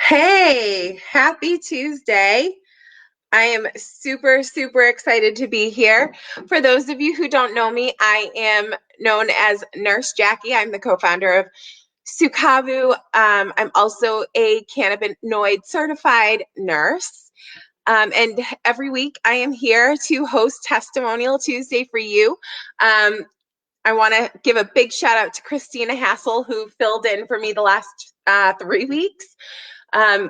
Hey, happy Tuesday. I am super excited to be here. For those of you who don't know me, I am known as Nurse Jacky. I'm the co-founder of Sucavu. I'm also a cannabinoid certified nurse. And every week I am here to host Testimonial Tuesday for you. I want to give a big shout out to Christina Hassel, who filled in for me the last 3 weeks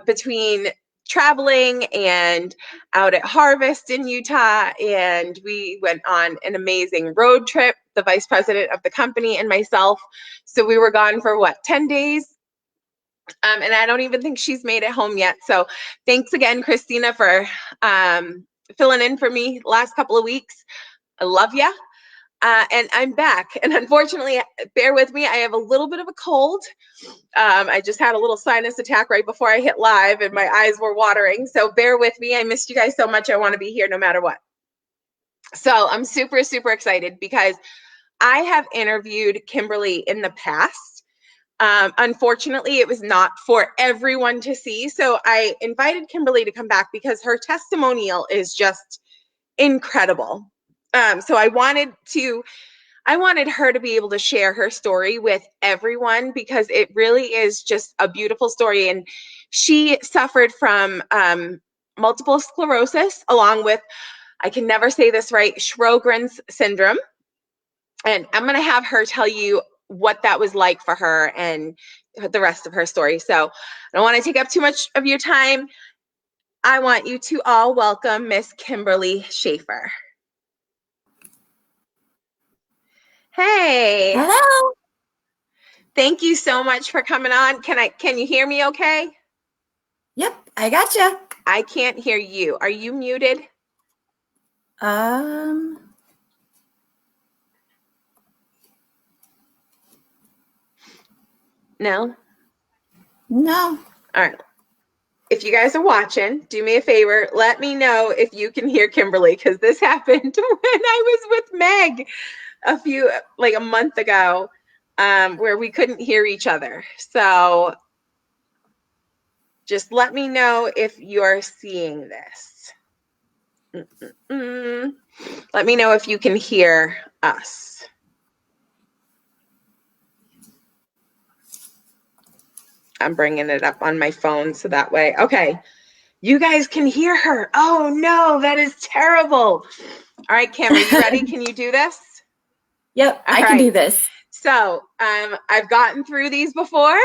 between traveling and out at Harvest in Utah. And we went on an amazing road trip, the vice president of the company and myself. So we were gone for 10 days? And I don't even think she's made it home yet. So thanks again, Christina, for filling in for me last couple of weeks. I love you. And I'm back. And unfortunately, bear with me, I have a little bit of a cold. I just had a little sinus attack right before I hit live and my eyes were watering. So bear with me. I missed you guys so much. I want to be here no matter what. So I'm super excited because I have interviewed Kimberly in the past. Unfortunately, it was not for everyone to see. So I invited Kimberly to come back because her testimonial is just incredible. So I wanted her to be able to share her story with everyone because it really is just a beautiful story. And she suffered from multiple sclerosis along with, I can never say this right, Sjogren's syndrome. And I'm going to have her tell you what that was like for her and the rest of her story. So I don't want to take up too much of your time. I want you to all welcome Miss Kimberly Schaefer. Hey. Hello. Thank you so much for coming on. Can you hear me okay? Yep, I gotcha. I can't hear you. Are you muted? Um, No? no. All right. If you guys are watching, do me a favor. Let me know if you can hear Kimberly because this happened when I was with Meg a month ago, where we couldn't hear each other. So just let me know if you're seeing this. Let me know if you can hear us. I'm bringing it up on my phone so that way. Okay. You guys can hear her. Oh no, that is terrible. All right, Kim, are you ready? Can you do this? Yep, All I can right. do this. So I've gotten through these before.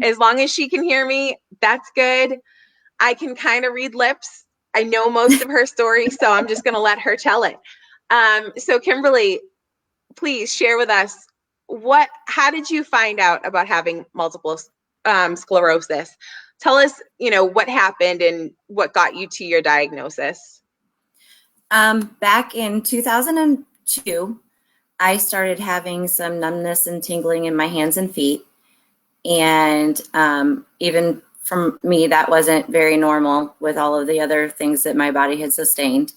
As long as she can hear me, that's good. I can kind of read lips. I know most of her story, so I'm just going to let her tell it. So Kimberly, please share with us how did you find out about having multiple sclerosis? Tell us, what happened and what got you to your diagnosis. Back in 2002, I started having some numbness and tingling in my hands and feet. And even from me, that wasn't very normal with all of the other things that my body had sustained.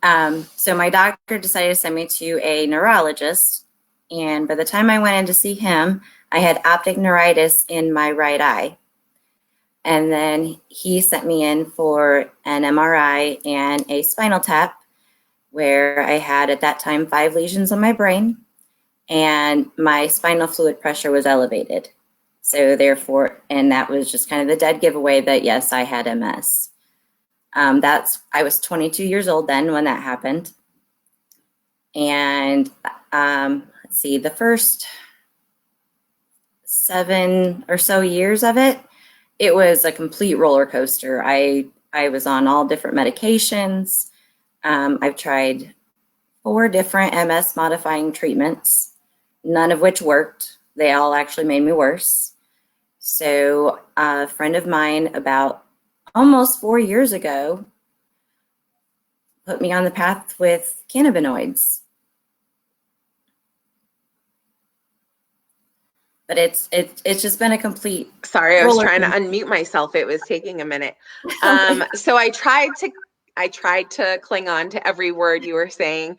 So my doctor decided to send me to a neurologist. And by the time I went in to see him, I had optic neuritis in my right eye. And then he sent me in for an MRI and a spinal tap, where I had at that time 5 lesions on my brain, and my spinal fluid pressure was elevated. So therefore, and that was just kind of the dead giveaway that yes, I had MS. I was 22 years old then when that happened. And let's see, the first 7 or so years of it, it was a complete roller coaster. I was on all different medications. I've tried 4 different MS modifying treatments, none of which worked. They all actually made me worse. So a friend of mine about almost 4 years ago put me on the path with cannabinoids. But it's just been a complete Sorry, I was trying to unmute myself. It was taking a minute. So I tried to I tried to cling on to every word you were saying.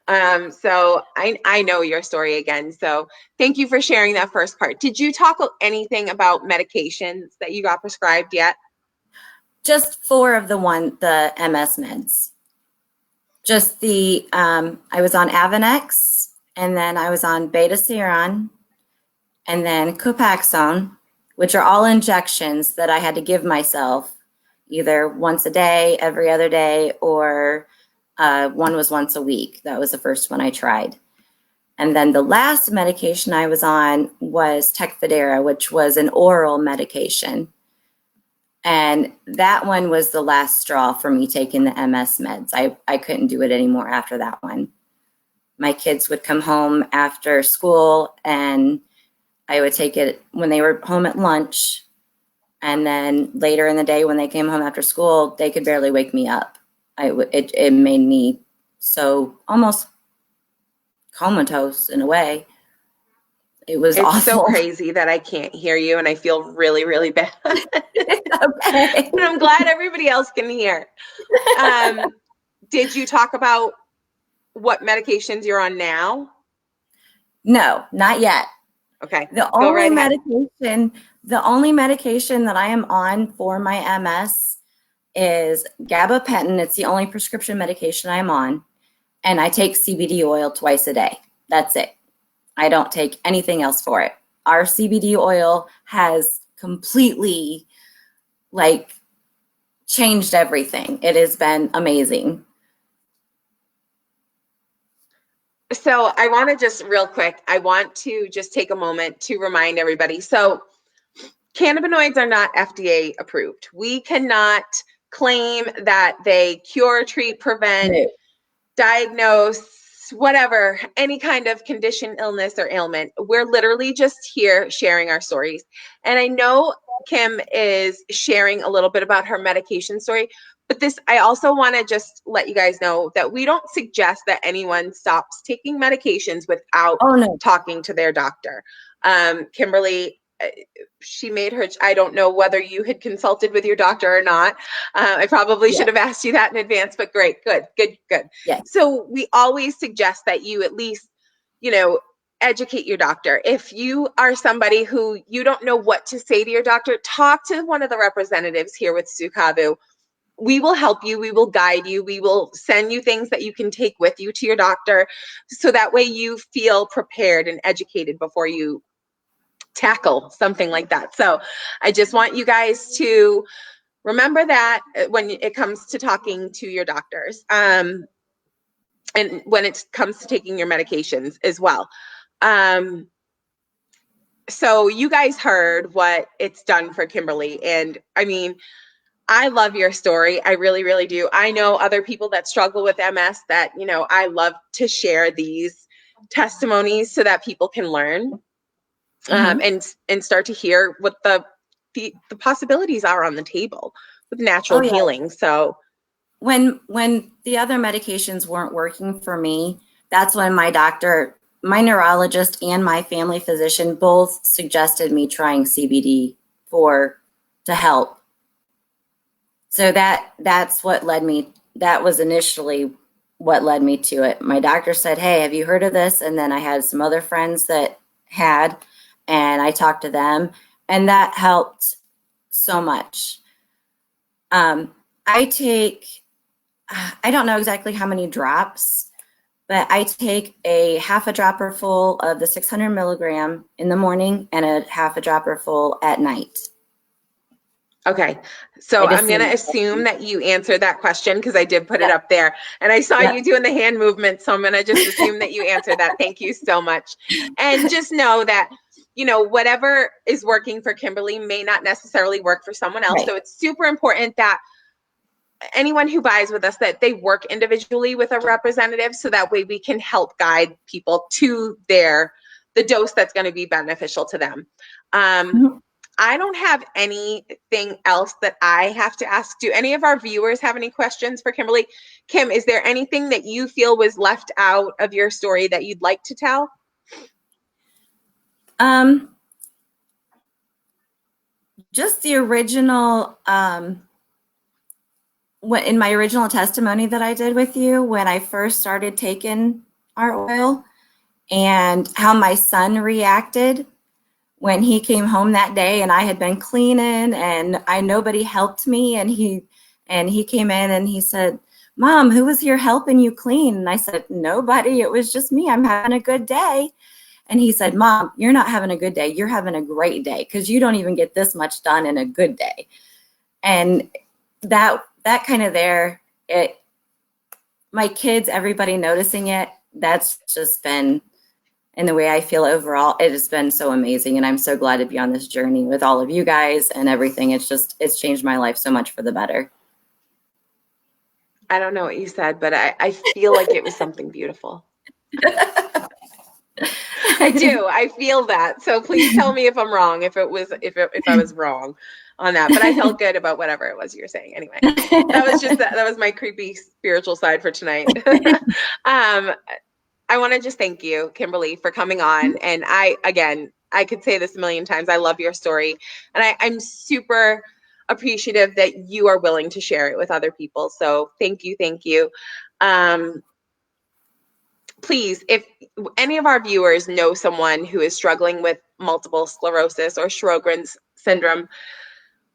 So I know your story again. So thank you for sharing that first part. Did you talk anything about medications that you got prescribed yet? Just four of the MS meds. Just I was on Avonex, and then I was on Betaseron, and then Copaxone, which are all injections that I had to give myself either once a day, every other day, or one was once a week. That was the first one I tried. And then the last medication I was on was Tecfidera, which was an oral medication. And that one was the last straw for me taking the MS meds. I couldn't do it anymore after that one. My kids would come home after school, and I would take it when they were home at lunch. And then later in the day when they came home after school, they could barely wake me up. It made me so almost comatose in a way. It was It's so awful. crazy that I can't hear you and I feel really, really bad. Okay. And I'm glad everybody else can hear. Did you talk about what medications you're on now? No, not yet. Okay, The go only right ahead. medication that I am on for my MS is gabapentin. It's the only prescription medication I'm on. And I take CBD oil twice a day. That's it. I don't take anything else for it. Our CBD oil has completely changed everything. It has been amazing. So I want to just real quick, I want to just take a moment to remind everybody. So cannabinoids are not FDA approved. We cannot claim that they cure, treat, prevent, No. diagnose, whatever, any kind of condition, illness, or ailment. We're literally just here sharing our stories. And I know Kim is sharing a little bit about her medication story, but I also want to just let you guys know that we don't suggest that anyone stops taking medications without Oh, no. talking to their doctor. Kimberly, she made her, I don't know whether you had consulted with your doctor or not. I probably should have asked you that in advance, but great, good. Yes. So we always suggest that you at least, educate your doctor. If you are somebody who you don't know what to say to your doctor, talk to one of the representatives here with Sucavu. We will help you. We will guide you. We will send you things that you can take with you to your doctor. So that way you feel prepared and educated before you tackle something like that. So I just want you guys to remember that when it comes to talking to your doctors, and when it comes to taking your medications as well. So you guys heard what it's done for Kimberly. And I mean, I love your story. I really, really do. I know other people that struggle with MS that, I love to share these testimonies so that people can learn, and start to hear what the possibilities are on the table with natural Oh, yeah. healing. So When the other medications weren't working for me, that's when my doctor, my neurologist, and my family physician both suggested me trying CBD to help. So that's what led me. That was initially what led me to it. My doctor said, "Hey, have you heard of this?" And then I had some other friends that had, and I talked to them, and that helped so much. I don't know exactly how many drops, but I take a half a dropper full of the 600 milligram in the morning and a half a dropper full at night. okay. So I'm going to assume that you answered that question because I did put it up there and I saw you doing the hand movement. So I'm going to just assume that you answered that. Thank you so much. And just know that, whatever is working for Kimberly may not necessarily work for someone else. Right. So it's super important that anyone who buys with us, that they work individually with a representative so that way we can help guide people to the dose that's going to be beneficial to them. I don't have anything else that I have to ask. Do any of our viewers have any questions for Kimberly? Kim, is there anything that you feel was left out of your story that you'd like to tell? Just the original in my original testimony that I did with you, when I first started taking our oil, and how my son reacted when he came home that day, and I had been cleaning and nobody helped me, and he came in and he said, "Mom, who was here helping you clean?" And I said, "Nobody, it was just me. I'm having a good day." And he said, "Mom, you're not having a good day. You're having a great day, because you don't even get this much done in a good day." And that kind of my kids, everybody noticing it, that's just been, and the way I feel overall, it has been so amazing. And I'm so glad to be on this journey with all of you guys and everything. It's changed my life so much for the better. I don't know what you said, but I feel like it was something beautiful. I do. I feel that. So please tell me if I'm wrong, if I was wrong on that. But I felt good about whatever it was you were saying. Anyway, that was my creepy spiritual side for tonight. I want to just thank you, Kimberly, for coming on. And I could say this a million times. I love your story, and I'm super appreciative that you are willing to share it with other people. So thank you, thank you. Please, if any of our viewers know someone who is struggling with multiple sclerosis or Sjogren's syndrome,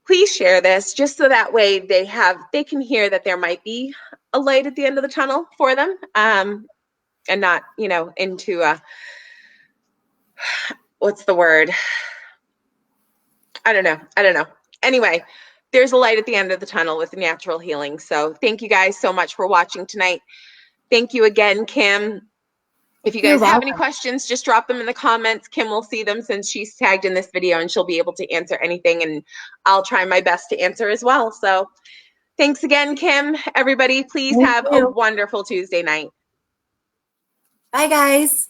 please share this, just so that way they can hear that there might be a light at the end of the tunnel for them, and not, into what's the word? I don't know. Anyway, there's a light at the end of the tunnel with natural healing. So thank you guys so much for watching tonight. Thank you again, Kim. If you guys have any questions, just drop them in the comments. Kim will see them since she's tagged in this video, and she'll be able to answer anything, and I'll try my best to answer as well. So thanks again, Kim. Everybody, please have a wonderful Tuesday night. Bye, guys.